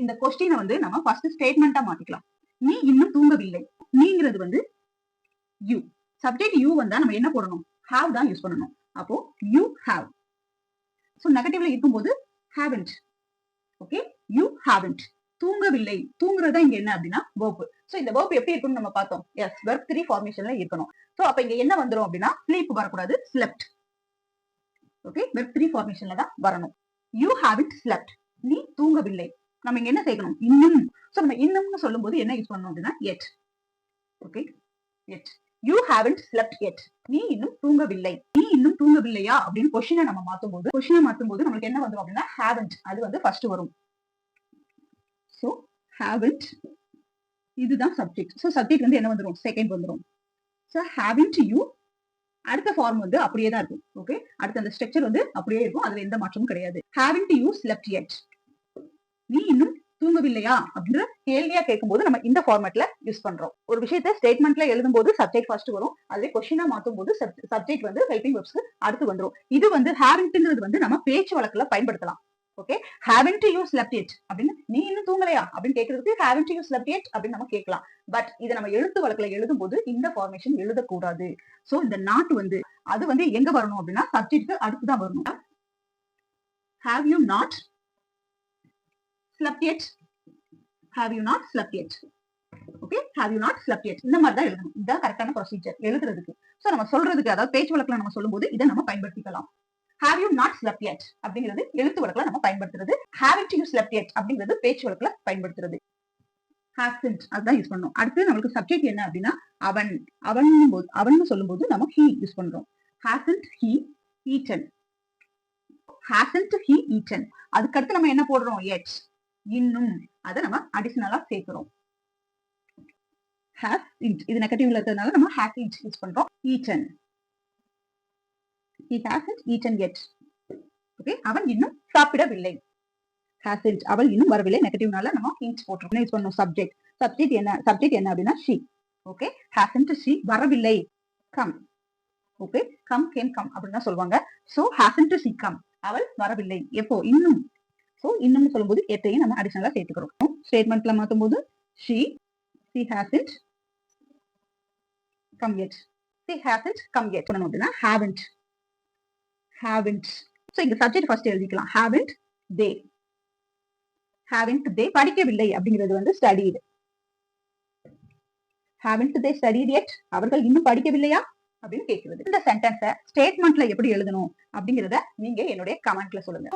இந்த கொஸ்டினை வந்து நம்ம ஃபர்ஸ்ட் ஸ்டேட்மெண்டா மாத்திக்கலாம். நீ இன்னும் தூங்கவில்லை. நீங்கிறது வந்து யூ. சப்ஜெக்ட் யூ வந்தா நம்ம என்ன போடணும்? ஹாவ் தான் யூஸ் பண்ணணும். அப்போ யூ ஹாவ். சோ நெகட்டிவ்ல இருக்கும்போது haven't. Okay, you haven't. தூங்கவில்லை. தூங்குறது இங்க என்ன அப்படின்னா verb. சோ இந்த verb எப்படி இருக்குன்னு நம்ம பார்த்தோம். எஸ், verb 3 ஃபார்மேஷன்ல இருக்கணும். சோ அப்ப இங்க என்ன வந்துரும் அப்படின்னா sleep வரக்கூடாது, slept. ஓகே, verb 3 ஃபார்மேஷன்ல தான் வரணும். You haven't slept. நீ தூங்கவில்லை. நம்ம இங்க என்ன சேர்க்கணும்? இன்னும். சோ நம்ம இன்னும்னு சொல்லும்போது என்ன யூஸ் பண்ணணும் அப்படின்னா yet. Okay, yet. You haven't slept yet. நீ இன்னும் தூங்கவில்லை. நீ இன்னும் தூங்கவில்லையா அப்படின்னு கொஸ்டினை நம்ம மாத்தும்போது நமக்கு என்ன வந்துரும் அப்படின்னா haven't. அது வந்து ஃபர்ஸ்ட் வரும். சோ haven't இதுதான் சப்ஜெக்ட். சோ சப்ஜெக்ட் வந்து என்ன வந்துரும்? செகண்ட் வந்துரும். சோ haven't you அடுத்த ஃபார்ம் வந்து அப்படியே தான் இருக்கும். ஓகே, அடுத்த அந்த ஸ்ட்ரக்சர் வந்து அப்படியே இருக்கும். அதுல எந்த மாற்றமும் கிடையாது. haven't you slept yet. நீ இன்னும் தூங்கவில்லையா அப்படின்ற கேள்வியா கேட்கும்போது நம்ம இந்த ஃபார்மேட்ல யூஸ் பண்றோம். ஒரு விஷயத்தை ஸ்டேட்மெண்ட்ல எழுதும்போது சப்ஜெக்ட் ஃபர்ஸ்ட் வரும். அதுவே கொஸ்டினா மாத்தும் போது சப்ஜெக்ட் வந்து ஹெல்பிங் வெர்ப்ஸ்க்கு அடுத்து வந்துரும். இது வந்து haven'tங்கிறது வந்து நம்ம பேச்சு வழக்குல பயன்படுத்தலாம். Okay, haven't you slept yet அப்படின்னு நீ இன்னும் தூங்கலையா அப்படின்னு கேட்கறதுக்கு haven't you slept yet அப்படின்னு நம்ம கேட்கலாம். பட் இதை நம்ம எழுத்து வழக்குல எழுதும் போது இந்த ஃபார்மேஷன் எழுதக்கூடாது. சோ இந்த நாட் வந்து அது வந்து எங்க வரணும் அப்படின்னா சப்ஜெக்ட்க்கு அடுத்துதான் வரணும். have you not slept yet. have you not slept yet. Okay, have you not slept yet. இந்த மாதிரி தான் எழுதணும். இதுதான் கரெக்டான ப்ரொசீஜர் எழுதுறதுக்கு. சோ நம்ம சொல்றதுக்கு அதாவது பேச்சு வழக்குல நம்ம சொல்லும்போது இதை நம்ம பயன்படுத்திக்கலாம். have you not slept yet அப்படிங்கிறது எழுத்து வழக்குல நம்ம பயன்படுத்துறது. haven't you slept yet அப்படிங்கிறது பேச்சு வழக்குல பயன்படுத்துறது. hasn't அதுதான் யூஸ் பண்ணணும். அடுத்து நமக்கு சப்ஜெக்ட் என்ன அப்படின்னா அவன். அவன் சொல்லும்போது நம்ம he யூஸ் பண்றோம். hasn't he eaten. hasn't he eaten. அதுக்கடுத்து நம்ம என்ன போடுறோம்? yet. இன்னும் அதை நம்ம அடிஷனலா சேர்க்கிறோம். hasn't இது நெகட்டிவ்ல இருக்கிறதுனால நம்ம hasn't யூஸ் பண்றோம். eaten. he hasn't eaten yet. Okay, அவன் இன்னும் சாப்பிடவில்லை. hasn't அவள் இன்னும் வரவில்லை. நெகட்டிவ்னால நம்ம int போட்டுறோம். யூஸ் பண்ணோம் சப்ஜெக்ட். சப்ஜெக்ட் என்ன அப்படின்னா she. ஓகே, hasn't she வரவில்லை. come. ஓகே, came அப்படின்னு சொல்லுவாங்க. சோ hasn't she come அவள் வரவில்லை. எப்போ? இன்னும். சோ இன்னும் சொல்லும்போது எத்தையும் நம்ம அடிஷனலா சேர்த்துக்கிறோம். ஸ்டேட்மெண்ட்ல மாத்தும் போது she hasn't come yet. she hasn't come yet அப்படின்னா haven't. சோ இங்க சப்ஜெக்ட் ஃபர்ஸ்ட் எழுதிக்கலாம். haven't they படிக்கவில்லை அப்படிங்கிறது வந்து studied. haven't they studied yet. அவர்கள் இன்னும் படிக்கவில்லையா அப்படின்னு கேட்கிறது. இந்த சென்டென்ஸை ஸ்டேட்மெண்ட்ல எப்படி எழுதணும் அப்படிங்கறத நீங்க என்னுடைய கமெண்ட்ல சொல்லுங்க.